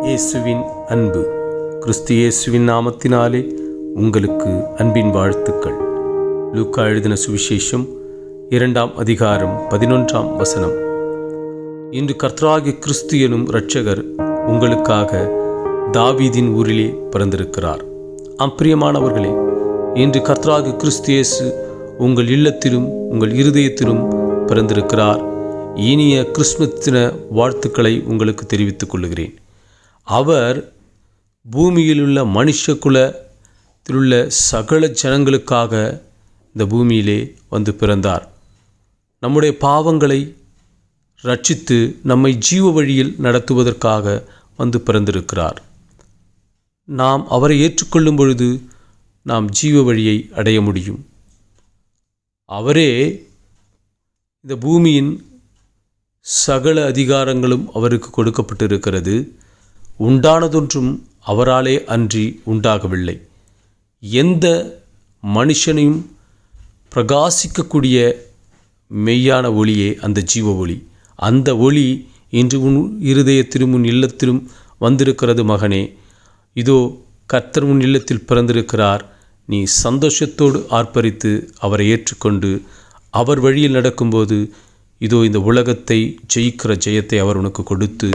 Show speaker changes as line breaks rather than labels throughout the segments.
இயேசுவின் அன்பு. கிறிஸ்து இயேசுவின் நாமத்தினாலே உங்களுக்கு அன்பின் வாழ்த்துக்கள். லூக்கா எழுதின சுவிசேஷம் 2ஆம் அதிகாரம் 11ஆம் வசனம். இன்று கர்த்தராகிய கிறிஸ்து எனும் இரட்சகர் உங்களுக்காக தாவீதின் ஊரிலே பிறந்திருக்கிறார். பிரியமானவர்களே, இன்று கர்த்தராகிய கிறிஸ்து இயேசு உங்கள் இல்லத்திலும் உங்கள் இருதயத்திலும் பிறந்திருக்கிறார். இனிய கிறிஸ்துமஸ் தின வாழ்த்துக்களை உங்களுக்கு தெரிவித்துக் கொள்கிறேன். அவர் பூமியில் உள்ள மனுஷ குலத்திலுள்ள சகல ஜனங்களுக்காக இந்த பூமியிலே வந்து பிறந்தார். நம்முடைய பாவங்களை ரட்சித்து நம்மை ஜீவ வழியில் நடத்துவதற்காக வந்து பிறந்திருக்கிறார். நாம் அவரை ஏற்றுக்கொள்ளும் பொழுது நாம் ஜீவ வழியை அடைய முடியும். அவரே இந்த பூமியின் சகல அதிகாரங்களும் அவருக்கு கொடுக்கப்பட்டிருக்கிறது. உண்டானதொன்றும் அவராலே அன்றி உண்டாகவில்லை. எந்த மனுஷனையும் பிரகாசிக்கக்கூடிய மெய்யான ஒளியே அந்த ஜீவ ஒளி. அந்த ஒளி இன்று உன் இருதயத்திலும் உன் இல்லத்திலும் வந்திருக்கிறது. மகனே, இதோ கர்த்தர் உன் இல்லத்தில் பிறந்திருக்கிறார். நீ சந்தோஷத்தோடு ஆர்ப்பரித்து அவரை ஏற்றுக்கொண்டு அவர் வழியில் நடக்கும்போது இதோ இந்த உலகத்தை ஜெயிக்கிற ஜெயத்தை அவர் உனக்கு கொடுத்து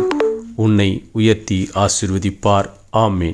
உன்னை உயர்த்தி ஆசீர்வதிப்பார். ஆமேன்.